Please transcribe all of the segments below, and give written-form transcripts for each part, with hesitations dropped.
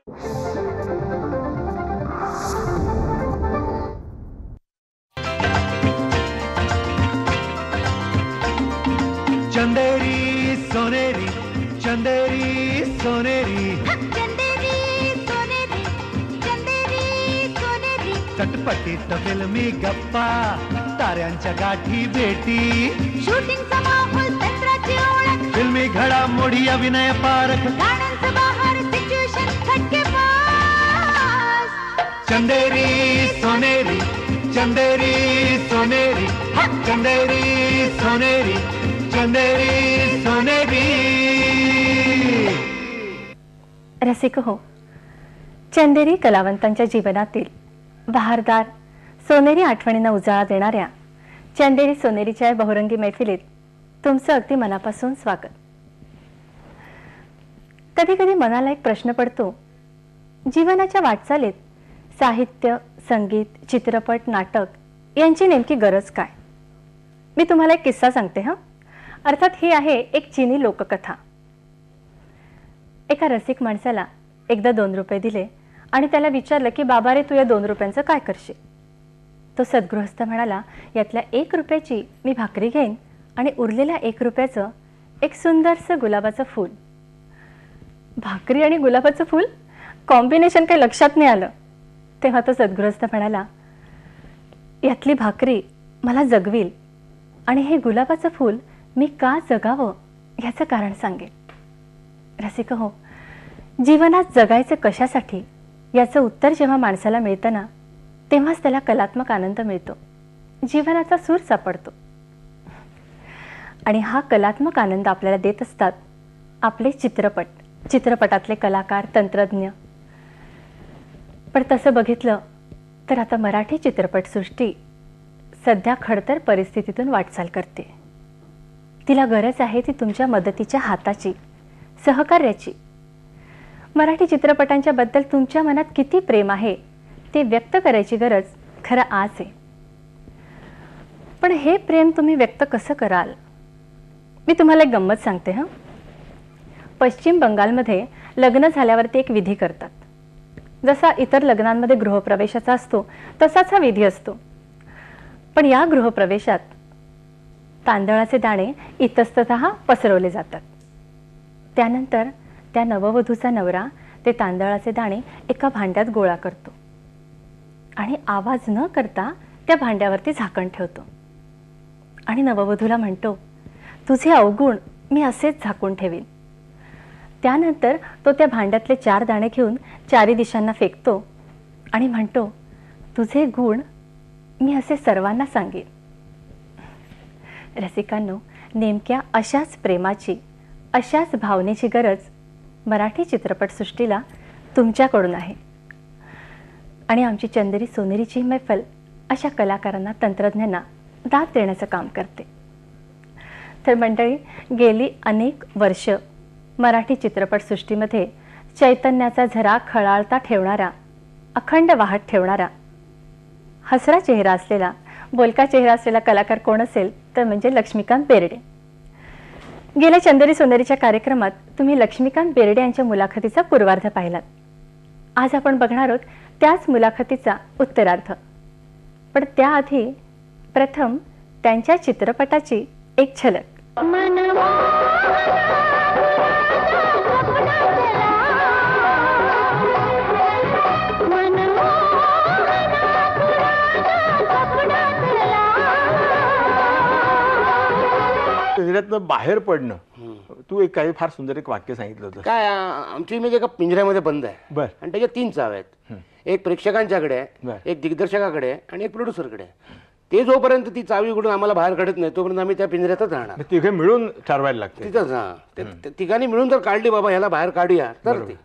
चंदेरी सोनेरी, चंदेरी सोनेरी, चंदेरी सोनेरी, चंदेरी सोनेरी, चटपटीत फिल्मी गप्पा, ताऱ्यांच्या गाठी भेटी, शूटिंगचा माहोल, तंत्राची ओळख, फिल्मी घडामोडी, अभिनय पारख, गाण्यांचं बहार, सिच्युएशन खटके पास. चंदेरी सोनेरी, चंदेरी सोनेरी, हा चंदेरी सोनेरी, चंदेरी सोनेरी. रसिक हो, चंदेरी कलावंतांच्या जीवनातील बहारदार सोनेरी आठवणींना उजाळा देणाऱ्या चंदेरी सोनेरीच्या या बहुरंगी मैफिलीत तुमचं अगदी मनापासून स्वागत. कधी कधी मनाला एक प्रश्न पडतो, जीवनाच्या वाटचालीत साहित्य, संगीत, चित्रपट, नाटक यांची नेमकी गरज काय? मी तुम्हाला एक किस्सा सांगते हं. अर्थात ही आहे एक चीनी लोककथा. एका रसिक माणसाला एकदा 2 रुपये दिले आणि त्याला विचारलं की बाबा रे, तू या 2 रुपयांचं काय करशील? तो सद्गृहस्थ म्हणाला, यातल्या 1 रुपयाची मी भाकरी घेईन आणि उरलेल्या 1 रुपयाचं एक सुंदरसं गुलाबाचं फूल. भाकरी आणि गुलाबाचं फूल कॉम्बिनेशन काही लक्षात नाही आलं. तेव्हा तो सद्गृहस्थ म्हणाला, यातली भाकरी मला जगवील आणि हे गुलाबाचं फूल मी का जगावं याचं कारण सांगेल. रसिक हो, जीवनात जगायचं कशासाठी याचं उत्तर जेव्हा माणसाला मिळतं ना, तेव्हाच त्याला कलात्मक आनंद मिळतो, जीवनाचा सूर सापडतो. आणि हा कलात्मक आनंद आपल्याला देत असतात आपले चित्रपट, चित्रपटातले कलाकार, तंत्रज्ञ. पण तसं बघितलं तर आता मराठी चित्रपटसृष्टी सध्या खडतर परिस्थितीतून वाटचाल करते. तिला गरज आहे ती तुमच्या मदतीच्या हाताची, सहकार्याची. मराठी चित्रपटांच्या बद्दल तुमच्या मनात किती प्रेम आहे ते व्यक्त करायची गरज खरं आज आहे. पण हे प्रेम तुम्ही व्यक्त कसं कराल? मी तुम्हाला एक गंमत सांगते हं. पश्चिम बंगालमध्ये लग्न झाल्यावरती एक विधी करतात. जसा इतर लग्नांमध्ये गृहप्रवेशाचा असतो तसाच हा विधी असतो. पण या गृहप्रवेशात तांदळाचे दाणे इतस्ततः पसरवले जातात. त्यानंतर त्या नववधूचा नवरा ते तांदळाचे दाणे एका भांड्यात गोळा करतो आणि आवाज न करता त्या भांड्यावरती झाकण ठेवतो आणि नववधूला म्हणतो, तुझे अवगुण मी असेच झाकून ठेवीन. त्यानंतर तो त्या भांड्यातले 4 दाणे घेऊन 4 दिशांना फेकतो आणि म्हणतो, तुझे गुण मी असे सर्वांना सांगेन. रसिकांनो, नेमक्या अशाच प्रेमाची, अशाच भावनेची गरज मराठी चित्रपटसृष्टीला तुमच्याकडून आहे. आणि आमची चंदेरी सोनेरीची मैफल अशा कलाकारांना, तंत्रज्ञांना दाद देण्याचं काम करते. तर मंडळी, गेली अनेक वर्ष मराठी चित्रपटसृष्टीमध्ये चैतन्याचा झरा खळाळता ठेवणारा, अखंड वाहत ठेवणारा, हसरा चेहरा असलेला, बोलका चेहरा असलेला कलाकार कोण असेल तर म्हणजे लक्ष्मीकांत बेर्डे. गेल्या चंदेरी सोनेरीच्या कार्यक्रमात तुम्ही लक्ष्मीकांत बेर्डे यांच्या मुलाखतीचा पूर्वार्ध पाहिलात. आज आपण बघणार आहोत त्याच मुलाखतीचा उत्तरार्ध. पण त्याआधी प्रथम त्यांच्या चित्रपटाची एक झलक. पिंजऱ्यातनं बाहेर पडणं. तू एक काही फार सुंदर एक वाक्य सांगितलं होतं. काय, आमची इमेज एका पिंजऱ्यामध्ये बंद आहे. बर. आणि त्याच्या 3 चाव्या आहेत. एक प्रेक्षकांच्याकडे आहे, बर. एक दिग्दर्शकाकडे आहे आणि एक प्रोड्युसरकडे आहे. ते जोपर्यंत ती चावी उघडून आम्हाला बाहेर काढत नाही तोपर्यंत आम्ही त्या पिंजऱ्यातच राहणार. तिघे मिळून ठरवायला लागते तिथंच. हा, तिघांनी मिळून जर काढली, बाबा ह्याला बाहेर काढूया, तर ते.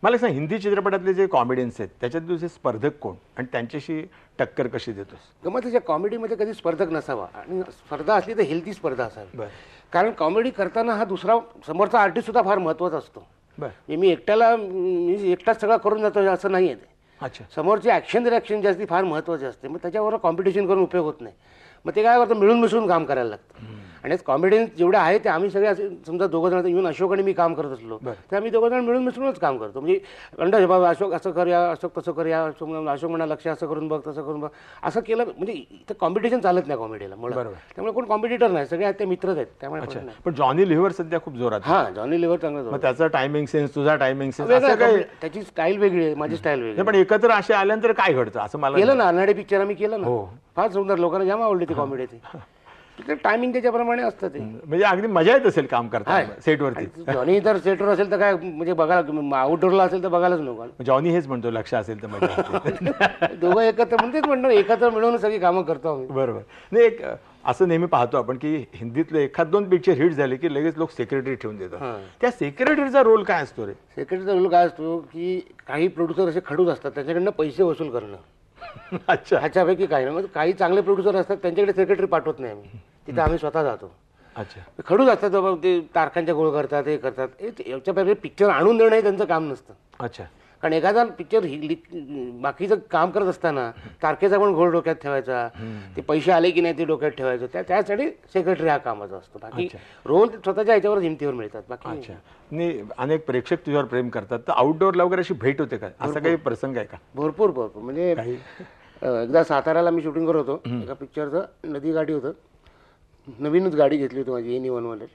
मला सांग, हिंदी चित्रपटातले जे कॉमेडियन्स आहेत त्याच्यात तुझे स्पर्धक कोण आणि त्यांच्याशी टक्कर कशी देतोस? गमतीच्या कॉमेडीमध्ये कधी स्पर्धक नसावा आणि स्पर्धा असली तर हेल्दी स्पर्धा असावी. कारण कॉमेडी करताना हा दुसरा समोरचा आर्टिस्ट सुद्धा फार महत्त्वाचा असतो. मी एकटाच सगळं करून जातो असं नाही आहे ते. अच्छा. समोरची ॲक्शन रिॲक्शन जी असते फार महत्त्वाची असते. मग त्याच्यावर कॉम्पिटिशन करून उपयोग होत नाही. मग ते काय करतं, मिळून मिसळून काम करायला लागतं. आणि कॉमेडियन जेवढे आहेत ते आम्ही सगळे असे समजा दोघं जण, इव्हन अशोक आणि मी काम करत असलो तर आम्ही दोघं जण मिळून मिसळूनच काम करतो. म्हणजे अंदाज बाबा अशोक असं करूया, अशोक तसं करूया, अशोक म्हणा लक्ष असं करून बघ, तसं करून बघ, असं केलं. म्हणजे इथं कॉम्पिटिशन चालत नाही कॉमेडीला मुळात. त्यामुळे कोण कॉम्पिटिटर नाही, सगळे ते मित्रच आहेत. त्यामुळे पण जॉनी लिव्हर सध्या खूप जोरात. हा, जॉनी लिव्हर चांगला. मग त्याचा टायमिंग सेन्स, तुझा टायमिंग सेन्स, त्याची स्टाईल वेगळी आहे, माझी स्टाईल वेगळी. पण एकत्र असे आल्यानंतर काय घडतं असं मला केलं ना. अनाडे पिक्चर आम्ही केलं ना, फार सुंदर, लोकांना जाम आवडली ती कॉमेडी. ती टायमिंग त्याच्याप्रमाणे असतं ते. म्हणजे अगदी मजा येत असेल काम करताना सेटवरती. जॉनी तर सेटवर असेल तर काय म्हणजे बघायला, आउटडोरला असेल तर बघायलाच नको. जॉनी हेच म्हणतो लक्ष असेल तर मजा. दोघं एकत्र म्हणतेच म्हणतो, एकत्र मिळून सगळी कामं करतो आम्ही. बरोबर. नाही, एक असं नेहमी पाहतो आपण की हिंदीतले एखाद दोन पिक्चर हिट झाले की लगेच लोक सेक्रेटरी ठेवून देतात. त्या सेक्रेटरीचा रोल काय असतो रे? सेक्रेटरीचा रोल काय असतो की काही प्रोड्युसर असे खडूस असतात, त्यांच्याकडनं पैसे वसूल करणं. अच्छा. ह्याच्यापैकी काही नाही. काही चांगले प्रोड्युसर असतात, त्यांच्याकडे सेक्रेटरी पाठवत नाही आम्ही, तिथं आम्ही स्वतः जातो. अच्छा. खडूस असतात बाबा, ते तारखांच्या गोळ करतात, हे करतात. याच्यापैकी पिक्चर आणून देणं हे त्यांचं काम नसतं. अच्छा. कारण एखादा पिक्चर बाकीचं काम करत असताना तारखेचा पण घोळ डोक्यात ठेवायचा, ते पैसे आले की नाही ते डोक्यात ठेवायचं, त्यासाठी सेक्रेटरी हा कामाचा असतो. बाकी रोल स्वतःच्या ह्याच्यावर हिमतीवर मिळतात. बाकी अच्छा. नाही, अनेक प्रेक्षक तुझ्यावर प्रेम करतात, तर आउटडोअरला वगैरे अशी भेट होते का? असा काही प्रसंग आहे का? भरपूर भरपूर. म्हणजे एकदा साताऱ्याला मी शूटिंग करत होतो, एका पिक्चरचं नदी गाडी होतं. नवीनच गाडी घेतली होती माझी A1 मध्ये,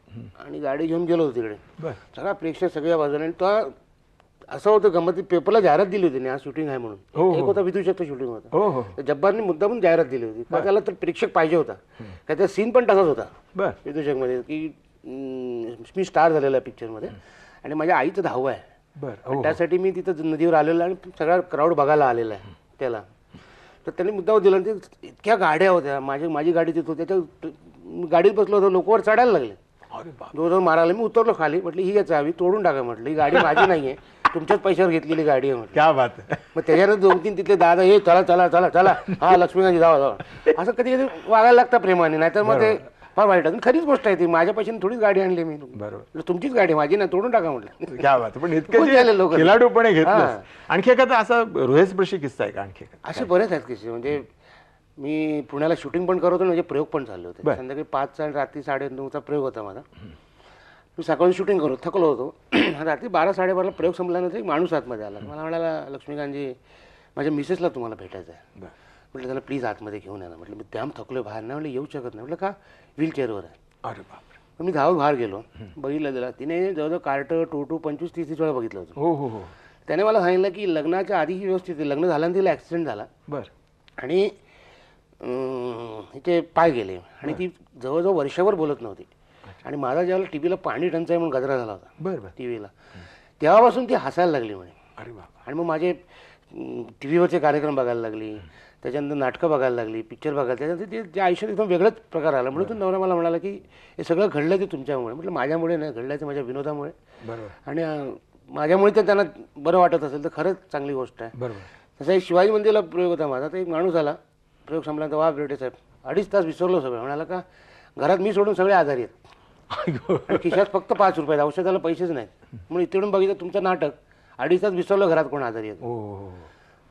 आणि गाडी घेऊन गेलो होतो तिकडे. सगळा प्रेक्षक सगळ्या बाजूने. आणि तो असं होतं गमत, पेपरला जाहिरात दिली होती आज शूटिंग आहे म्हणून. एक होता विदूषकचं शूटिंग होतं, जब्बारने मुद्दा पण जाहिरात दिली होती. का त्याला तर प्रेक्षक पाहिजे होता, काय त्या सीन पण तसाच होता विदूषक मध्ये की मी स्टार झालेला आहे पिक्चरमध्ये आणि माझ्या आईचं 10वं आहे. त्यासाठी मी तिथं नदीवर आलेलो आणि सगळा क्राऊड बघायला आलेला आहे त्याला. तर त्यांनी मुद्दा दिला. ते इतक्या गाड्या होत्या, माझी गाडी तिथं, त्याच्या गाडीत बसलो होतो, लोक वर चढायला लागले, जोर मारायला. मी उतरलो खाली, म्हटलं ही याचा चावी तोडून टाका, म्हटलं ही गाडी माझी नाहीये, तुमच्याच पैशावर घेतलेली गाडी आहे म्हटलं. क्या बात आहे. मग त्याच्यानंतर 2-3 तिथले दादा, हे चला चला चला चला, हा लक्ष्मीकांतजी जावा जावा, असं कधी कधी वागायला लागतं प्रेमाने. नाहीतर मग ते फार वाईट. खरीच गोष्ट आहे ती, माझ्या पैशाने थोडीच गाडी आणली मी. बरोबर, तुमचीच गाडी, माझी नाही, तोडून टाका म्हटलं. क्या बात. पण इतकं खिलाडूपणे घेतलं. आणखी एखादा असा हृदयस्पर्शी किस्सा आहे का? आणखी असे बरेच आहेत किस्से. म्हणजे मी पुण्याला शूटिंग पण करत होतो, म्हणजे प्रयोग पण चालले होते. संध्याकाळी 5 आणि रात्री 9:30चा प्रयोग होता माझा. मी सकाळी शूटिंग करत थकलो होतो. रात्री 12-12:30ला प्रयोग संपल्यानंतर एक माणूस आतमध्ये आला. मला म्हणाला, लक्ष्मीकांतजी माझ्या मिसेसला तुम्हाला भेटायचं आहे. म्हटलं त्याला प्लीज आतमध्ये घेऊन या ना. म्हटलं मी त्याम थकलोय बाहेर, नाही म्हटलं येऊ शकत नाही. म्हटलं का? व्हीलचेअरवर आहे. अरे बाप. मी धावत बाहेर गेलो, बघितलं त्याला. तिने जवळजवळ कार्ट 25-30 वेळा बघितलं होतं. हो. त्याने मला सांगितलं की लग्नाच्या आधी ही व्यवस्थित, लग्न झाल्यानंतर तिला ॲक्सिडेंट झाला. आणि तिचे पाय गेले आणि ती जवळजवळ वर्षभर बोलत नव्हती. आणि माझा ज्यावेळेला टीव्हीला पाणी टंचाई म्हणून गजरा झाला होता टीव्हीला, तेव्हापासून ती हसायला लागली म्हणे. अरे बाबा. आणि मग माझे टीव्हीवरचे कार्यक्रम बघायला लागली, त्याच्यानंतर नाटकं बघायला लागली, पिक्चर बघायला. त्याच्यानंतर ते त्या आयुष्यात एकदम वेगळाच प्रकार आला. म्हणून तो नवरा मला म्हणाला की हे सगळं घडलं ते तुमच्यामुळे. म्हटलं माझ्यामुळे नाही, घडलं ते माझ्या विनोदामुळे. आणि माझ्यामुळे तर त्यांना बरं वाटत असेल तर खरंच चांगली गोष्ट आहे. तसा एक शिवाजी मंदिरला प्रयोग होता माझा. तर एक माणूस आला, प्रयोग संपल्यानंतर, वा बेटे साहेब 2.5 तास विसरलो सगळं. म्हणाला का? घरात मी सोडून सगळे आजारी आहेत, खिशात फक्त 5 रुपये, औषधाला पैसेच नाहीत. म्हणून इथे बघितलं तुमचं नाटक, 2.5 तास विसरलो घरात कोण आजारी आहेत.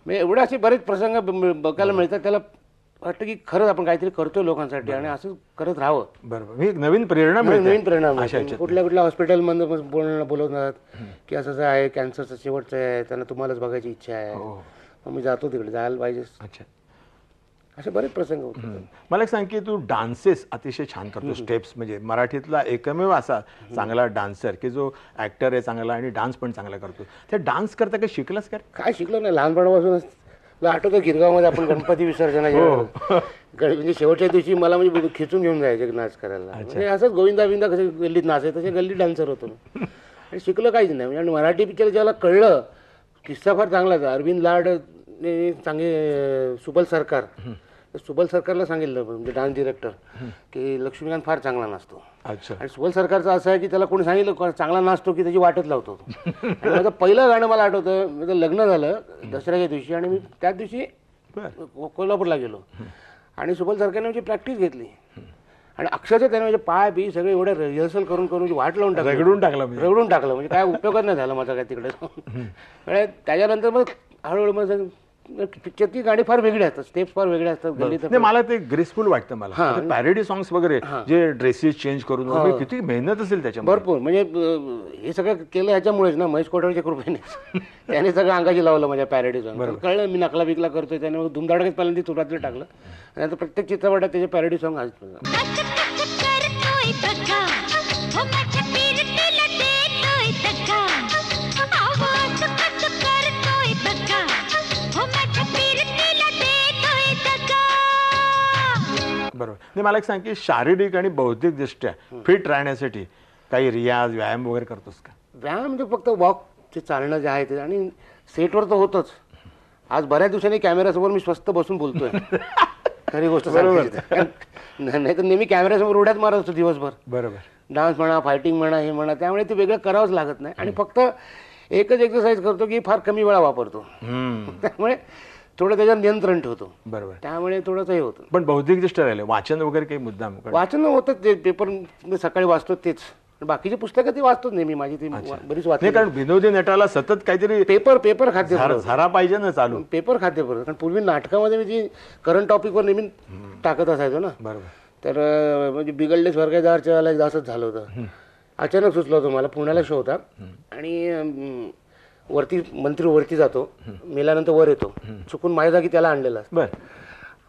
म्हणजे एवढे असे बरेच प्रसंग बघायला मिळतात. त्याला वाटतं की खरंच आपण काहीतरी करतोय लोकांसाठी आणि असं करत राहावं. बरोबर. नवीन प्रेरणा कुठल्या हॉस्पिटलमधून बोलवतात की असं आहे, कॅन्सरचं शेवटचं आहे, त्यांना तुम्हालाच बघायची इच्छा आहे. मग मी जातो तिकडे, जायला पाहिजे. अच्छा. असे बरेच प्रसंग होते. मला एक सांग की तू डान्सेस अतिशय छान करतो, स्टेप्स. म्हणजे मराठीतला एकमेव असा चांगला डान्सर की जो ऍक्टर आहे चांगला आणि डान्स पण चांगला करतो. ते डान्स करता काही शिकलास का? काय शिकलो नाही, लहानपणापासूनच. तुला आठवतं गिरगावमध्ये आपण गणपती विसर्जनाच्या म्हणजे शेवटच्या दिवशी मला म्हणजे खिचून घेऊन जायचे नाच करायला. म्हणजे असंच गोविंदा बिंदा कसे गल्लीत नाचायचे तसे गल्लीत डान्सर होतो. आणि शिकलं काहीच नाही. म्हणजे मराठी पिक्चर ज्याला कळलं, किस्सा फार चांगलाच. अरविंद लाड चांगले, सुबल सरकारला सांगितलं म्हणजे डान्स डिरेक्टर की लक्ष्मीकांत फार चांगला नाचतो. आणि सुबल सरकारचं असं आहे की त्याला कोणी सांगितलं चांगला नाचतो की त्याची वाटच लावतो. आणि माझं पहिलं गाणं मला आठवतं, माझं लग्न झालं दसऱ्याच्या दिवशी आणि मी त्याच दिवशी कोल्हापूरला गेलो आणि सुबल सरकारने म्हणजे प्रॅक्टिस घेतली. आणि अक्षरशः त्याने म्हणजे पाय बी सगळे एवढे रिहर्सल करून वाट लावून टाकलं, रगडून टाकलं. म्हणजे काय उपयोगच नाही झाला माझा काय तिकडे. त्याच्यानंतर मग हळूहळू मग पिक्चरची गाणी फार वेगळी असतात, स्टेप्स फार वेगळ्या असतात. गल्लीत नाही, मला ते ग्रेसफुल वाटतं मला. पॅरोडी सॉंग्स वगैरे जे ड्रेसेस चेंज करून वगैरे किती मेहनत असेल त्याच्यामध्ये. भरपूर. म्हणजे हे सगळं केलं ह्याच्यामुळेच ना, महेश कोठारेच्या कृपेने. त्याने सगळं अंगाशी लावलं माझ्या पॅरोडी सॉंग. कळलं मी नकला बिकला करतोय, त्याने मग धुमधडाक्यात पहिल्यांदा सुरुवातीला टाकलं. आणि आता प्रत्येक चित्रपटात त्याचे पॅरोडी सॉंग आज बरोबर. नाही, मला एक सांग की शारीरिक आणि बौद्धिक दृष्ट्या फिट राहण्यासाठी काही रियाज व्यायाम वगैरे करतोस का? व्यायाम म्हणजे फक्त वॉकचे चालणं जे आहे ते, आणि सेटवर तर होतच. आज बऱ्याच दिवसांनी कॅमेऱ्यासमोर मी स्वस्त बसून बोलतोय. खरी गोष्ट नाही तर नेहमी कॅमेऱ्यासमोर उड्यात मारत असतो दिवसभर. बरोबर. डान्स म्हणा, फायटिंग म्हणा, हे म्हणा, त्यामुळे ते वेगळं करावंच लागत नाही. आणि फक्त एकच एक्सरसाइज करतो की फार कमी वेळा वापरतो, त्यामुळे थोडं त्याच्यावर नियंत्रण ठेवतो. बरोबर. त्यामुळे थोडंसं हे होतं. पण बौद्धिक दृष्ट्या राहिले वाचन वगैरे काही मुद्दाम? वाचन होतं, ते पेपर सकाळी वाचतो तेच. बाकीची पुस्तकं ती वाचतोच नेहमी, माझी ती बरीच वाचली. कारण विनोदी नटाला सतत काहीतरी पेपर खाद्य झारा पाहिजे ना चालू. पेपर खाद्य बरोबर. कारण पूर्वी नाटकामध्ये मी जी करंट टॉपिकवर नेहमी टाकत असायचो ना. बरोबर. तर म्हणजे बिघडले स्वर्गदारच्या वेळेला असंच झालं होतं. अचानक सुचलं होतं मला, पुण्याला शो होता आणि वरती मंत्री वरती जातो, मेल्यानंतर वर येतो, चुकून माझ्या जागी त्याला आणलेलं असतं. बरं.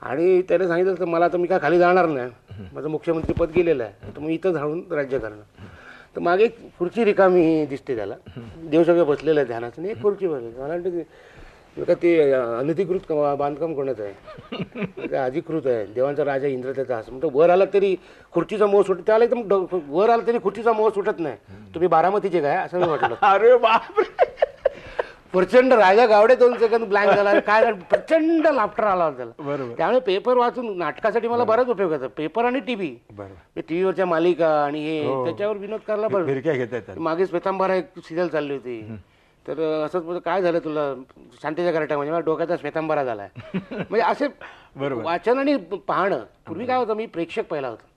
आणि त्याने सांगितलं तर मला तर मी काय खाली जाणार नाही, माझं मुख्यमंत्री पद गेलेलं आहे, तर मग इथं जाऊन राज्य करणार. तर मागे एक खुर्ची रिकामी दिसते त्याला, देव सगळे बसलेलं आहे ध्यानाचं, आणि एक खुर्ची बसली. मला वाटतं का ते अनधिकृत बांधकाम कोणाचं आहे, ते अधिकृत आहे, देवांचा राजा इंद्र त्याचा असं. म्हणजे वर आला तरी खुर्चीचा मोह सुटत, त्याला एकदम वर आला तरी खुर्चीचा मोह सुटत नाही. तुम्ही बारामतीचे काय असं मी म्हटलं. अरे बापरे. प्रचंड राजा गावडे 2 सेकंद ब्लँक झाला. काय प्रचंड लाफ्टर आला होता त्याला. बरोबर. त्यामुळे पेपर वाचून नाटकासाठी मला बराच उपयोग होता. पेपर आणि टीव्ही. बरोबर. टीव्हीवरच्या मालिका आणि हे त्याच्यावर विनोद करायला बरं. मागे श्वेतांबरा एक सिरियल चालली होती, तर असंच काय झालं तुला शांतीच्या कराटा, म्हणजे मला डोक्याचा श्वेतांबरा झालाय. म्हणजे असे वाचन आणि पाहणं. पूर्वी काय होतं, मी प्रेक्षक पहिला होतो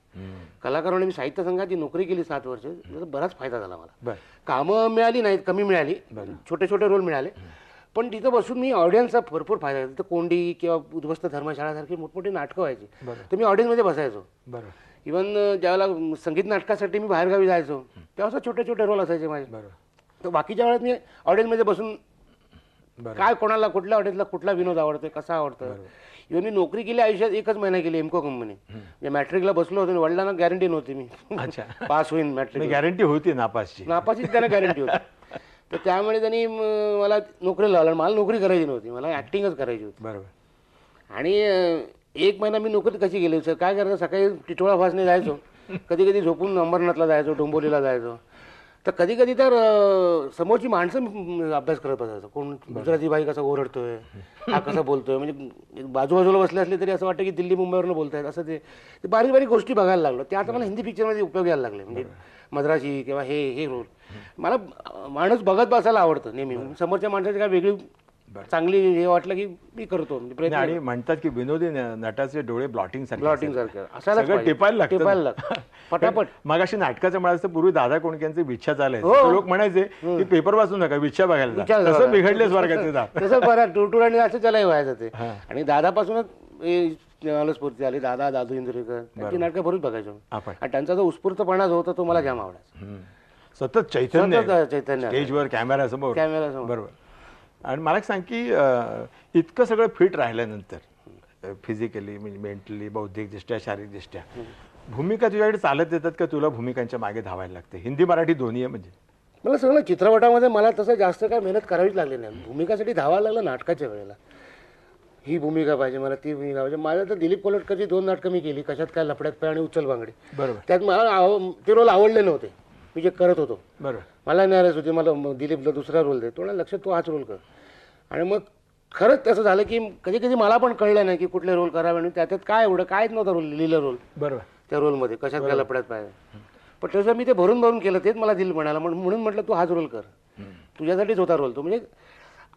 कलाकार म्हणून. मी साहित्य संघाची नोकरी केली 7 वर्ष, त्याचा बराच फायदा झाला मला. कामं मिळाली नाहीत, कमी मिळाली, छोटे छोटे रोल मिळाले, पण तिथं बसून मी ऑडियन्सचा भरपूर फायदा झाला. तिथं कोंडी किंवा उद्ध्वस्त धर्मशाळासारखी मोठमोठी नाटकं व्हायची, तर मी ऑडियन्समध्ये बसायचो. इव्हन ज्यावेळेला संगीत नाटकासाठी मी बाहेरगावी जायचो तेव्हा छोटे छोटे रोल असायचे माझे. तर बाकीच्या वेळेत मी ऑडियन्समध्ये बसून काय कोणाला कुठल्या ऑडियन्सला कुठला विनोद आवडतोय, कसा आवडतोय. इव्हन मी नोकरी केली आयुष्यात 1च महिना केली एमको कंपनी. म्हणजे मॅट्रिकला बसलो होतो, वडिलांना गॅरंटी नव्हती मी पास होईन. मॅट्रिक गॅरंटी होती नापासची त्यांना गॅरंटी होती. तर त्यामुळे त्यांनी मला नोकरी लावलं. मला नोकरी करायची नव्हती, मला ऍक्टिंगच करायची होती. बरोबर. आणि 1 महिना मी नोकरी कशी गेली सर, काय करायचं, सकाळी टिटोळा फासने जायचो, कधी कधी झोपून अंबरनाथला जायचो, डोंबोलीला जायचो. तर कधी कधी तर समोरची माणसं अभ्यास करत बसायचं. कोण गुजराती बाई कसा ओरडतोय, हा कसा बोलतोय, म्हणजे बाजूबाजूला बसले असले तरी असं वाटतं की दिल्ली मुंबईवरनं बोलतायत. असं ते बारीक बारीक गोष्टी बघायला लागलो. ते आता मला हिंदी पिक्चरमध्ये उपयोग यायला लागले. म्हणजे मद्रासी किंवा हे रोल मला माणूस बघत बसायला आवडतं नेहमी. समोरच्या माणसाची काय वेगळी चांगली हे वाटलं की मी करतो. आणि म्हणतात की विनोदी नटाचे डोळे ब्लॉटिंग सारखे असायला टिपायला लागतं पटापट. मग अशी नाटकाचं म्हणायचं पूर्वी दादा कोंडकेंची विच्छा चालाय, लोक म्हणायचे की पेपर वाचू नका, विच्छा बघायला. तसं बिघडलेच वर्गाचे तसं बरं टूर आणि असं त्यालाही व्हायचं ते. आणि दादापासूनच स्फूर्ती आली. दादू इंद्रेकर त्यांची नाटकं भरूच बघायचो आणि त्यांचा जो उत्स्फूर्तपणा जो होता तो मला जाम आवडायचा. सतत चैतन्य स्टेजवर कॅमेरा समोर. बरोबर. आणि मला सांग की इतकं सगळं फिट राहिल्यानंतर फिजिकली म्हणजे मेंटली, बौद्धिकदृष्ट्या, शारीरिकदृष्ट्या भूमिका तुझ्याकडे चालत येतात का, तुला भूमिकांच्या मागे धावायला लागते? हिंदी मराठी दोन्ही आहे. म्हणजे मला सगळं चित्रपटामध्ये मला तसं जास्त काय मेहनत करावीच लागली नाही. भूमिकासाठी धावायला लागलं नाटकाच्या वेळेला. ही भूमिका पाहिजे मला, ती भूमिका पाहिजे. माझ्या तर दिलीप कोलटकरची 2 नाटकं मी केली, कशात काय लफड्यात पाय आणि उचल बांगडी. बरोबर. त्यात मला ते रोल आवडले नव्हते, मी जे करत होतो. बरोबर. मला नाराज होती, मला दिलीपला दुसरा रोल दे. थोडा लक्षात तू हाच रोल कर. आणि मग खरंच तसं झालं की कधी कधी मला पण कळलं नाही की कुठले रोल करावे आणि त्याच्यात काय एवढं कायच नव्हतं रोल, लिहिलं रोल. बरोबर. त्या रोलमध्ये कशात काय लफड्यात पाहिजे. पण तसं मी ते भरून केलं, तेच मला दिल म्हणाला. म्हणून म्हटलं तू हाच रोल कर, तुझ्यासाठीच होता रोल तो. म्हणजे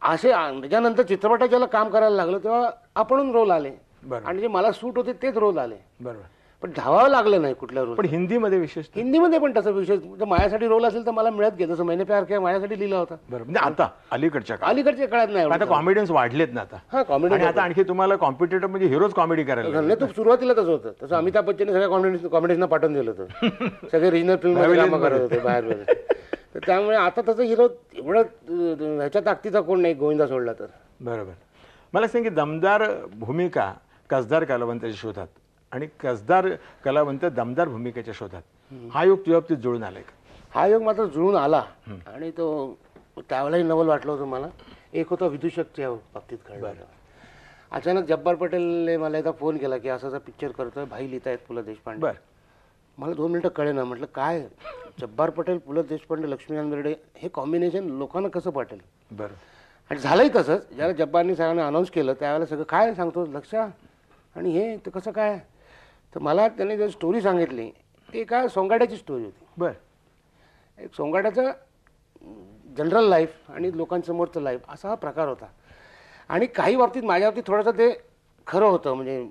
असे त्याच्यानंतर चित्रपटाच्याला काम करायला लागलं तेव्हा आपण रोल आले आणि जे मला सूट होते तेच रोल आले. बरोबर. पण धावावं लागलं नाही कुठल्या रोल. पण हिंदीमध्ये विशेष हिंदीमध्ये पण तसं विशेष माझ्यासाठी रोल असेल तर मला मिळत गेलं. जसं मैंने प्यार किया माझ्यासाठी लिहिला होता. बरं, म्हणजे आता अलीकडच्या काळात नाही. आता कॉमेडियन्स वाढलेत ना आता. हा, कॉमेडी आता आणखी तुम्हाला कॉम्पिटेटर म्हणजे हिरोज कॉमेडी करायला नाही. तो सुरुवातीला तसं होतं. तसं अमिताभ बच्चनने सगळ्या कॉमेडीजना पाठवून दिलं होतं. सगळे रिजनल फिल्म काम करत होते बाहेर. तर त्यामुळे आता तसं हिरो एवढं ह्याच्या ताकदीचा कोण नाही गोविंदा सोडला तर. बरोबर. मला सांग की दमदार भूमिका कसदार कलावंताच्या शोधात आणि कसदार कलावंत दमदार भूमिकेच्या शोधात, हा योग तुझ्या बाबतीत जुळून आलाय का? हा योग मात्र जुळून आला. आणि तो त्यावेळेलाही नवल वाटलं होतं मला. एक होता विदूषकच्या बाबतीत घडला. अचानक जब्बार पटेलने मला एकदा फोन केला की असं पिक्चर करतोय, भाई लिहितायत पु ल देशपांडे. मला 2 मिनिटं कळे ना. म्हटलं काय जब्बार पटेल, पु ल देशपांडे, लक्ष्मीकांत बेर्डे हे कॉम्बिनेशन लोकांना कसं पाटेल. बरं. आणि झालंही तसंच. ज्याला जब्बारनी सगळ्यांना अनाऊन्स केलं त्यावेळेला सगळं काय सांगतो लक्ष आणि हे तर कसं काय. तर मला त्याने जर स्टोरी सांगितली ती एका सोंगाड्याची स्टोरी होती. बरं. एक सोंगाड्याचं जनरल लाईफ आणि लोकांसमोरचं लाईफ असा हा प्रकार होता. आणि काही बाबतीत माझ्या बाबतीत थोडंसं ते खरं होतं. म्हणजे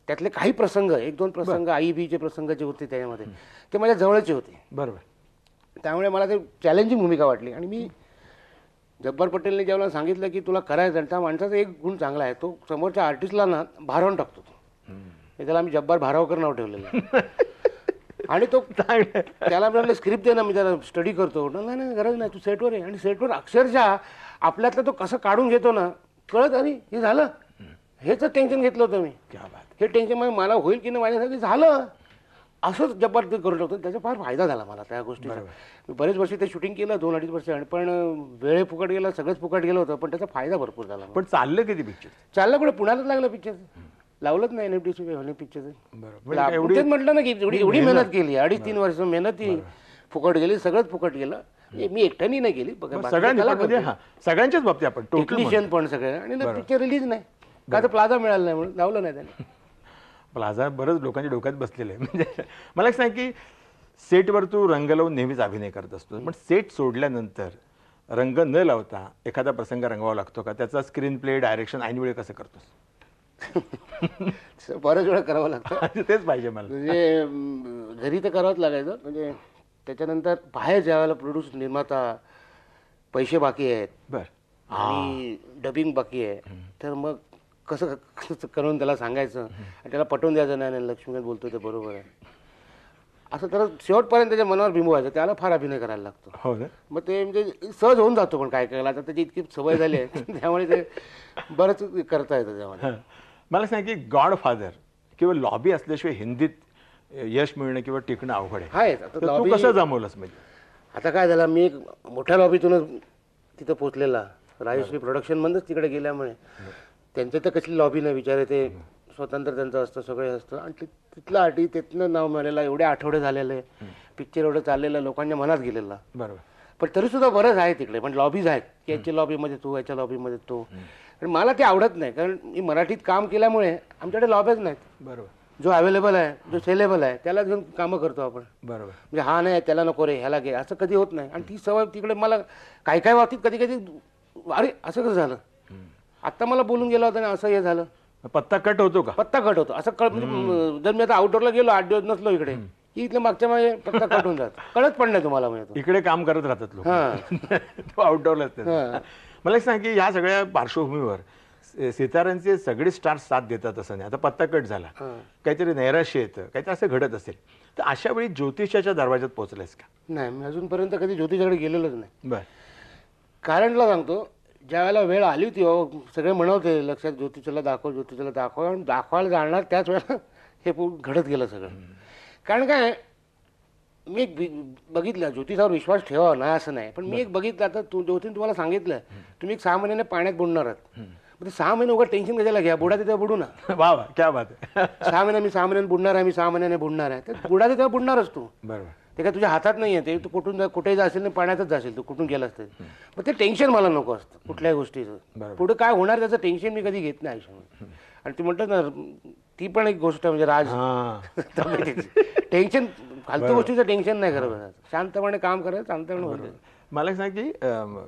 त्यातले काही प्रसंग, 1-2 प्रसंग, आई बीचे प्रसंग जे होते त्याच्यामध्ये ते माझ्या जवळचे होते. बरोबर. त्यामुळे मला ते चॅलेंजिंग भूमिका वाटली. आणि मी जब्बार पटेलने जेव्हा सांगितलं की तुला करायचं, त्या माणसाचा एक गुण चांगला आहे, तो समोरच्या आर्टिस्टला ना भारावून टाकतो. त्याला आम्ही जब्बार भारावकर नाव ठेवलेलं आहे. आणि तो त्याला म्हटलं स्क्रिप्ट दे ना, मी त्याला स्टडी करतो. नाही गरज नाही, तू सेटवर आहे. आणि सेटवर अक्षरशः आपल्यातलं तो कसं काढून घेतो ना कळत. अरे हे झालं, हेच टेन्शन घेतलं होतं मी. हे टेन्शन मला होईल की नाही माझ्यासाठी झालं असंच जब्बार ते करू शकतो. त्याचा फार फायदा झाला मला त्या गोष्टीचा. मी बरेच वर्षी ते शूटिंग केलं, 2-2.5 वर्ष. पण वेळ फुकट गेला, सगळंच फुकट गेलं होतं. पण त्याचा फायदा भरपूर झाला. पण चाललं किती पिक्चर? चाललं कुठे, पुण्यातच लागलं पिक्चर. लावलंच नाही NFTC पिक्चरचं. बरोबर. म्हटलं ना की एवढी मेहनत केली, 2.5-3 वर्ष मेहनत ही फुकट गेली, सगळंच फुकट गेलं. मी एकट्यानी नाही गेली, सगळ्यांच्याच बाबतीत आपण टेक्निशियन पण सगळे. आणि पिक्चर रिलीज नाही का तर प्लाझा मिळाला नाही म्हणून लावलं नाही त्याने. प्लाझा बरंच लोकांच्या डोक्यात बसलेलं आहे. म्हणजे मला एक सांग की सेटवर तू रंग लावून नेहमीच अभिनय करत असतो, पण सेट सोडल्यानंतर रंग न लावता एखादा प्रसंग रंगवावा लागतो का? त्याचा स्क्रीन प्ले, डायरेक्शन ऐनवेळी कसं करतोस? बऱ्याच वेळा करावं लागतं. तेच पाहिजे मला. म्हणजे घरी तर करावंच लागायचं. म्हणजे त्याच्यानंतर बाहेर ज्यावेळेला प्रोड्यूस, निर्माता, पैसे बाकी आहेत, बरं, आणि डबिंग बाकी आहे, तर मग कसं करून त्याला सांगायचं आणि त्याला पटवून द्यायचं. नाही लक्ष्मीकांत बोलतो ते बरोबर आहे असं तर शेवटपर्यंत त्याच्या मनावर बिंबवायचं. त्याला फार अभिनय करायला लागतो. हो ना. मग ते म्हणजे सहज होऊन जातो. पण काय करायला आता त्याची इतकी सवय झाली आहे त्यामुळे ते बरंच करता येतं त्यामध्ये. मला सांग की गॉडफादर किंवा लॉबी असल्याशिवाय हिंदीत यश मिळणं किंवा टिकणं अवघड आहे. तू कसं जमवलंस? म्हणजे आता काय झालं, मी एक मोठ्या लॉबीतूनच तिथं पोचलेला. राजश्री प्रोडक्शनमध्येच तिकडे गेल्यामुळे त्यांचं तर कसली लॉबी नाही विचारे, ते स्वतंत्र त्यांचं असतं, सगळे असतं. आणि तिथलं आठी तिथनं नाव मिळालेलं, एवढे आठवडे झालेले, पिक्चर एवढं चाललेलं, लोकांच्या मनात गेलेला. बरोबर. पण तरी सुद्धा बरंच आहे तिकडे. पण लॉबीज आहेत की याच्या लॉबीमध्ये तू, याच्या लॉबीमध्ये तो. आणि मला ते आवडत नाही, कारण मी मराठीत काम केल्यामुळे आमच्याकडे लॉबीज नाहीत. बरोबर. जो अवेलेबल आहे, जो सेलेबल आहे त्याला घेऊन कामं करतो आपण. बरोबर. म्हणजे हा नाही त्याला नको रे, ह्याला घे, असं कधी होत नाही. आणि ती सवय तिकडे मला काही काही बाबतीत कधी कधी अरे असं कसं झालं, आत्ता मला बोलून गेला होता ना असं हे झालं. पत्ता कट होतो का? पत्ता कट होतो असं म्हणजे जर मी आता आउटडोरला गेलो 8 दिवस नसलो इकडे की इथल्या मागच्या मागे पत्ता कट होऊन जातो. कळत पण नाही तुम्हाला. म्हणजे इकडे काम करत राहतात लोक, आउटडोरलाच. मला एक सांग की ह्या सगळ्या पार्श्वभूमीवर सितारांचे सगळे स्टार साथ देतात असं नाही. आता पत्ता कट झाला, काहीतरी नैराश्य येतं, काहीतरी असं घडत असेल, तर अशा वेळी ज्योतिषाच्या दरवाज्यात पोहोचलायस का? नाही, मी अजूनपर्यंत कधी ज्योतिषाकडे गेलेलोच नाही. बरं. कारणला सांगतो, ज्या वेळेला वेळ आली होती सगळे म्हणवते लक्षात ज्योतिषाला दाखव, ज्योतिषाला दाखव, आणि दाखवायला जाणार त्याच वेळेला हे घडत गेलं सगळं. कारण काय, मी एक बघितलं, ज्योतिषावर विश्वास ठेवा नाही असं नाही, पण मी एक बघितलं. आता ज्योतिष तुम्हाला सांगितलं तुम्ही 6 महिन्याने पाण्यात बुडणार आहात, म्हणजे 6 महिने उगा टेन्शन कशाला घ्या, बुडाते तेव्हा बुडू ना. वा वा, क्या बात आहे. 6 महिन्याने बुडणार आहे, मी 6 महिन्याने बुडणार आहे, तर बुडाते तेव्हा बुडणारच तू. बरोबर. ते काय तुझ्या हातात नाही आहे, ते तू कुठून कुठेही जाशील नाही, पाण्यातच जाशील तू, कुठून गेला असतं. मग ते टेन्शन मला नको असतं कुठल्याही गोष्टीचं. पुढे काय होणार त्याचं टेन्शन मी कधी घेत नाही आयुष्यामध्ये. आणि ती म्हणतात ना, ती पण एक गोष्ट म्हणजे राज टेन्शन, फालतू गोष्टीचं टेन्शन नाही करत, शांतपणे काम करायचं, शांतपणे होतं. मला सांग की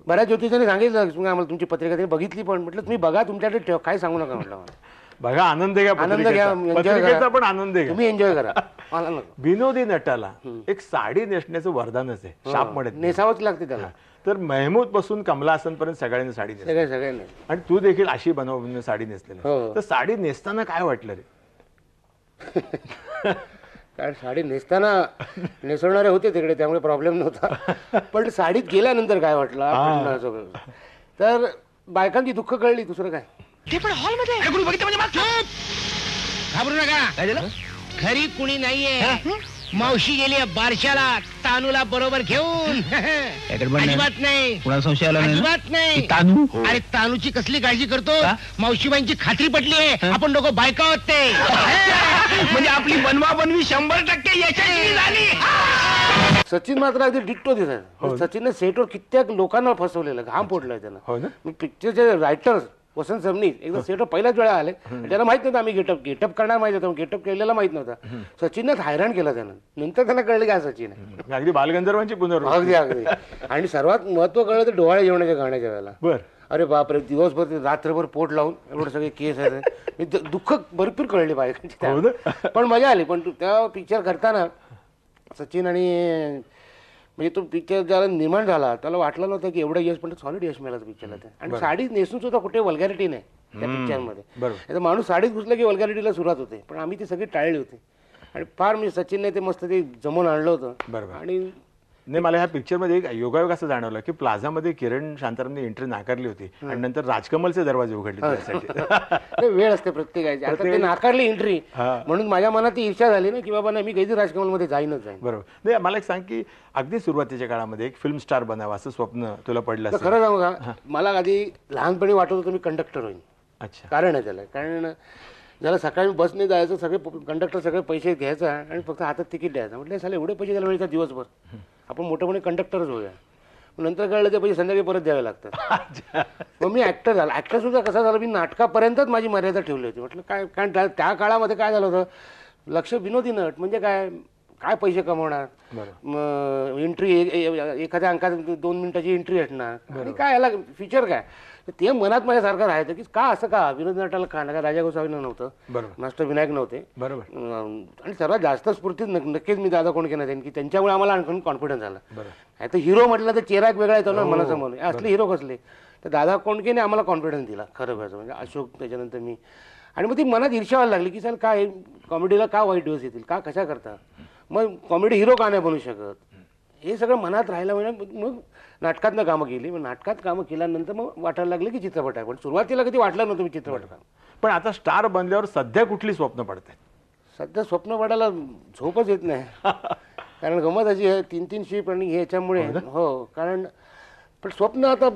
बऱ्याच ज्योतिषांनी सांगितलं आम्हाला तुमची पत्रिका बघितली, पण म्हटलं तुम्ही बघा तुमच्याकडे ठेवा, काय सांगू नका म्हटलं मला. बघा आनंद घ्या, आनंद घ्या, पत्रिकेचा पण आनंद घ्या, तुम्ही एन्जॉय करा. मला नको. विनोदी नटाला एक साडी नेसण्याचं वरदानच आहे, शाप म्हणत नाही. नेसावंच लागते त्याला. तर महमूद पासून कमला हसन पर्यंत सगळ्यांनी साडी नेसली, सगळ्यांनी. आणि तू देखील अशी बनवून साडी नेसलेली. हो. तर साडी नेसताना काय वाटलं रे? कारण साडी नेसवणारे होते तिकडे, त्यामुळे प्रॉब्लेम नव्हता. पण साडीत गेल्यानंतर काय वाटलं, तर बायकांची दुःख कळली, दुसरं काय. ते पण हॉलमध्ये घाबरू नका, घरी कुणी नाहीये. मावशी गेली बारशाला तानूला बरोबर घेऊन. अजिबात नाही, अजिबात नाही. अरे तानूची कसली काळजी करतो, मावशीबाईंची खात्री पटली आहे, आपण दोघं बायका आहोत ते. म्हणजे आपली बनवा बनवी 100% यशस्वी झाली. सचिन मात्र अगदी डिट्टो दिसत. सचिनने सेटवर कित्येक लोकांना फसवलेलं, घाम फोडलाय त्याला. पिक्चरचे रायटर्स वसंत सबनीस एकदा सेटवर पहिल्याच वेळा आले, त्याला माहित नव्हतं आम्ही गेटअप करणार, माहित होतं गेटअप केलेला माहित नव्हता. सचिनने हैराण केला त्यानं. नंतर त्यांना कळलं काय सचिन आहे, अगदी बालगंधर्वांची अगदी अगदी. आणि सर्वात महत्व कळलं तर डोहाळे जेवणाच्या गाण्याच्या वेळेला. बर, अरे बापरे, दिवसभर रात्रभर पोट लावून एवढं सगळे केस आहेत. दुःख भरपूर कळले बायकांची, पण मजा आली. पण त्या पिक्चर करताना सचिन आणि म्हणजे तो पिक्चर ज्याला निर्माण झाला त्याला वाटलं नव्हतं की एवढं यश, पण सॉलिड यश मिळालं पिक्चरला. आणि साडी नेसून सुद्धा कुठे वल्गॅरिटी नाही त्या पिक्चरमध्ये. माणूस साडीत घुसला की वल्गॅरिटीला सुरुवात होते, पण आम्ही ती सगळी टाळली होती. आणि फार मी सचिनने ते मस्त ते जमून आणलं होतं. आणि नाही, मला ह्या पिक्चरमध्ये एक योगायोग असं जाणवलं की प्लाझामध्ये किरण शांतारामने एंट्री नाकारली होती आणि नंतर राजकमलचे दरवाजे उघडले त्यासाठी. वेळ असते प्रत्येकाची. आता ते नाकारली एंट्री, म्हणून माझ्या मनात ती इच्छा झाली ना की बाबा नाही, मी कधी राजकमलमध्ये जाईनच जाईन. बरोबर. नाही, मला एक सांग की अगदी सुरुवातीच्या काळामध्ये एक फिल्म स्टार बनावा असं स्वप्न तुला पडलं असेल. खरं सांगू का, मला आधी लहानपणी वाटत होतं मी कंडक्टर होईन. अच्छा. कारण आहे त्याला, कारण ज्याला सकाळी बसने जायचं, सगळे कंडक्टर सगळे पैसे घ्यायचा आणि फक्त हातात तिकीट द्यायचं. म्हटलं साले एवढे पैसे द्यायला मिळतात दिवसभर, आपण मोठेपणे कंडक्टरच होऊया. नंतर कळलं ते पैसे संध्याकाळी परत द्यावे लागतात. मग मी ऍक्टर झाला. ऍक्टर सुद्धा कसा झाला, मी नाटकापर्यंतच माझी मर्यादा ठेवली होती. म्हटलं काय, कारण त्या काळामध्ये काय झालं होतं, लक्ष विनोदी नट म्हणजे काय, काय पैसे कमवणार, एंट्री एखाद्या अंकात 2 मिनिटाची एंट्री असणार, आणि काय याला फीचर काय, ते मनात माझ्यासारखं राहायचं की का असं का विनोद नटाला का ना, राजा गोसावीनं नव्हतं, मास्टर विनायक नव्हते. बरोबर. आणि सर्वात जास्त स्फूर्ती नक्कीच मी दादा कोंडके देईन की त्यांच्यामुळे आम्हाला आणखी कॉन्फिडन्स झाला. आता हिरो म्हटलं तर चेहरा एक वेगळा येतो ना मनासमोर, असले हिरो कसले, तर दादा कोंडकेने आम्हाला कॉन्फिडन्स दिला खरं व्हायचं. म्हणजे अशोक, त्याच्यानंतर मी. आणि मग ती मनात ईर्ष्या व्हायला लागली की सर काय कॉमेडीला का वाईट दिवस येतील, का कशा करता, मग कॉमेडी हिरो का नाही बनू शकत, हे सगळं मनात राहिलं. म्हणजे मग नाटकातनं कामं केली. मग नाटकात कामं केल्यानंतर मग वाटायला लागलं की चित्रपट आहे. पण सुरुवातीला कधी वाटलं नव्हतं मी चित्रपट काम. पण आता स्टार बनल्यावर सध्या कुठली स्वप्न पडत आहेत? सध्या स्वप्न पडायला झोपच येत नाही. कारण गमत अशी आहे, 3-3 शिफ्ट आणि ह्याच्यामुळे. हो, कारण पण स्वप्न आता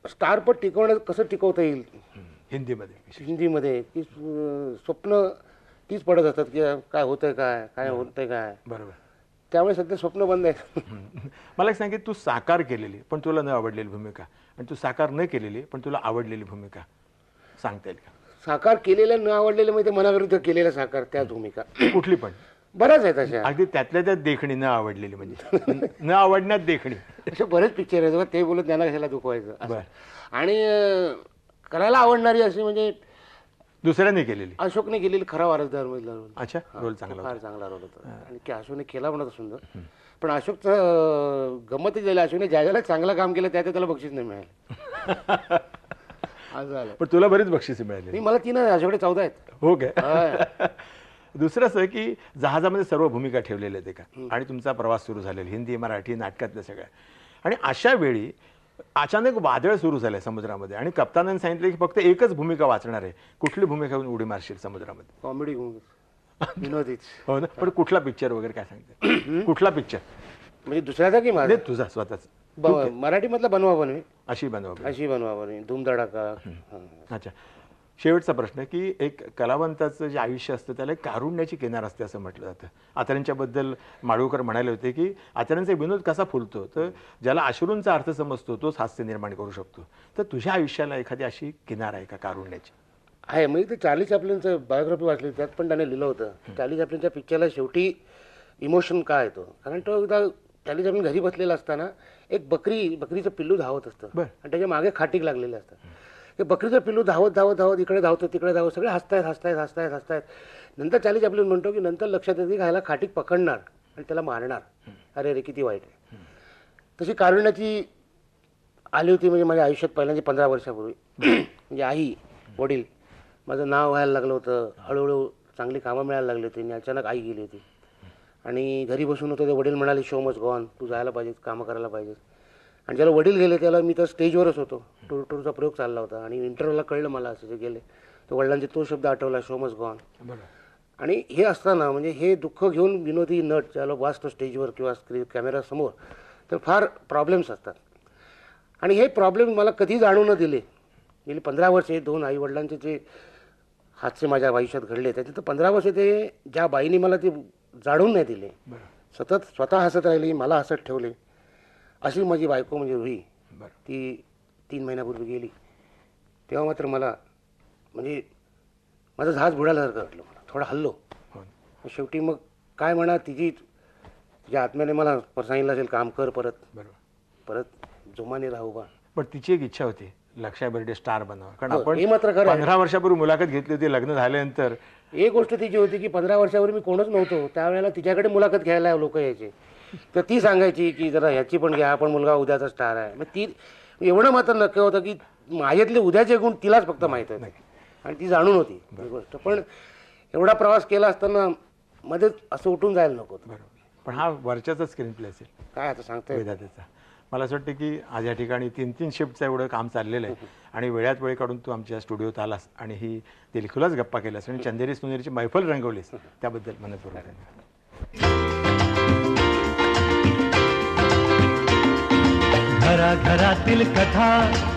स्टारपट टिकवण्यात कसं टिकवता येईल हिंदीमध्ये की स्वप्न तीच पडत असतात की काय होतंय, काय होतंय काय. बरोबर. त्यामुळे सध्या स्वप्न बंद आहे. मला एक सांग की तू साकार केलेली पण तुला न आवडलेली भूमिका, आणि तू साकार न केलेली पण तुला आवडलेली भूमिका सांगता येईल का? साकार केलेल्या न आवडलेल्या म्हणजे मनाविरुद्ध केलेल्या साकार त्या भूमिका कुठली पण बऱ्याच आहेत अशा. अगदी त्यातल्या त्यात देखणी न आवडलेली, म्हणजे न आवडण्यात देखणी, असे बरेच पिक्चर आहेत ते बोलत त्यांना कशाला दुखवायचं. आणि करायला आवडणारी अशी म्हणजे दुसऱ्याने केलेली, अशोकने केलेली खरा वारसदार मधला रोल. अच्छा, रोल चांगला, फार चांगला रोल होता. आणि की अशोकने केला म्हणत सुंदर. पण अशोकचं गमतच झालं, अशोकने ज्या ज्याला चांगलं काम केलं त्याला बक्षीस नाही मिळालं. असं झालं. पण तुला बरीच बक्षिसे मिळाली. मला 3 अशोककडे 14 आहेत. हो काय. दुसरं असं की जहाजामध्ये सर्व भूमिका ठेवलेल्या आहेत का, आणि तुमचा प्रवास सुरू झालेला हिंदी मराठी नाटकातल्या सगळ्या, आणि अशा वेळी अचानक वादळ सुरू झालंय समुद्रामध्ये आणि कप्तानाने सांगितलं की फक्त एकच भूमिका वाचणार आहे. कुठली भूमिका घेऊन उडी मारशील समुद्रामध्ये? कॉमेडी विनोदीच. हो ना. पण कुठला पिक्चर वगैरे काय सांगते? कुठला पिक्चर म्हणजे दुसऱ्याचा की माझा? तुझा स्वतःच. मराठी मधला बनवा बनवी, अशी बनवा धूमधडाका. अच्छा. शेवटचा प्रश्न की एक कलावंताचं जे आयुष्य असतं त्याला एक कारुण्याची किनार असते असं म्हटलं जातं. आचार्यांच्याबद्दल माडगूळकर म्हणाले होते की आचार्यांचा विनोद कसा फुलतो, तर ज्याला अश्रूंचा अर्थ समजतो तोच हास्य निर्माण करू शकतो. तर तुझ्या आयुष्याला एखादी अशी किनार आहे का कारुण्याची? आहे. म्हणजे ते चार्ली चॅप्लिनचं बायोग्राफी वाचली, त्यात पण त्याने लिहिलं होतं. चार्ली चॅप्लिनच्या पिक्चरला शेवटी इमोशन काय येतो, कारण तो एकदा चार्ली चॅप्लिन घरी बसलेला असताना एक बकरीचं पिल्लू धावत असतं आणि त्याच्या मागे खाटीक लागलेले असतात. हे बकरीचं पिल्लू धावत धावत धावत इकडे धावतं तिकडे धावत सगळे हसतायत हसतायत हसतायत हसतायत. नंतर चाली आपल्याला म्हणतो की नंतर लक्षात येते की ह्याला खाटीक पकडणार आणि त्याला मारणार. अरे रे किती वाईट आहे. तशी कारुण्याची आली होती म्हणजे माझ्या आयुष्यात पहिल्यांदा 15 वर्षापूर्वी. म्हणजे आई वडील माझं नाव व्हायला लागलं होतं, हळूहळू चांगली कामं मिळायला लागली होती आणि अचानक आई गेली होती. आणि घरी बसून होतो ते वडील म्हणाले शो मच गॉन, तू जायला पाहिजेस, कामं करायला पाहिजेस. आणि ज्याला वडील गेले त्याला मी तर स्टेजवरच होतो, टूरचा प्रयोग चालला होता आणि इंटरव्ह्यूला कळलं मला असं जे गेले तर वडिलांचे तो शब्द आठवला, शो मच गॉन. आणि हे असताना म्हणजे हे दुःख घेऊन विनोदी नट ज्याला वाचतो स्टेजवर किंवा कॅमेरासमोर तर फार प्रॉब्लेम्स असतात. आणि हे प्रॉब्लेम मला कधी जाणू न दिले. गेली 15 वर्षे 2 आईवडिलांचे जे हादसे माझ्या आयुष्यात घडले त्याचे तर 15 वर्षे ते ज्या बाईने मला ते जाणून नाही दिले, सतत स्वतः हसत राहिली, मला हसत ठेवले, अशी माझी बायको म्हणजे रुही. ती 3 महिन्यापूर्वी गेली. तेव्हा मात्र मला म्हणजे माझं जहाज बुडाल्यासारखं वाटलं. मला थोडं हल्लो. शेवटी मग काय म्हणा तिच्या आत्म्याने मला सांगितलं असेल काम कर परत जोमाने राहू बा. पण तिची एक इच्छा होती लक्षा बेर्डे स्टार बनावं. कारण आपण 15 वर्षापूर्वी मुलाखत घेतली होती लग्न झाल्यानंतर. एक गोष्ट तिची होती की 15 वर्षापूर्वी मी कोणच नव्हतो त्यावेळेला तिच्याकडे मुलाखत घ्यायला लोक यायचे तर ती सांगायची की जरा ह्याची पण घ्या, आपण मुलगा उद्याचा स्टार आहे. मग ती एवढं मात्र नक्की होतं की माझ्यातले उद्याचे गुण तिलाच फक्त माहीत होते आणि ती जाणून होती ही गोष्ट. पण एवढा प्रवास केला असताना मध्येच असं उठून जायला नको. पण हा वरच्याचा स्क्रीन प्ले असेल काय आता सांगता त्याचा. मला असं वाटतं की आज या ठिकाणी 3-3 शिफ्टचं एवढं काम चाललेलं आहे आणि वेळात वेळ काढून तू आमच्या स्टुडिओत आलास आणि ही दिलखुलास गप्पा केलास आणि चंदेरी सोनेरीची मैफल रंगवलीस त्याबद्दल मनपूर्वक घराघरातील कथा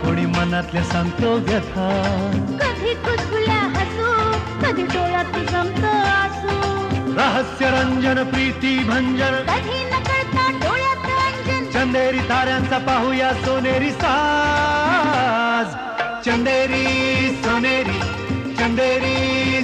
कोणी मनातले सांगतो व्यथा. कधी कुसुल्या हसू कधी डोळ्यात जमत आसू. रहस्य रंजन प्रीती भंजन कधी न कळता डोळ्यात अंजन. चंदेरी ताऱ्यांचा पाहूया सोनेरी साज. चंदेरी सोनेरी चंदेरी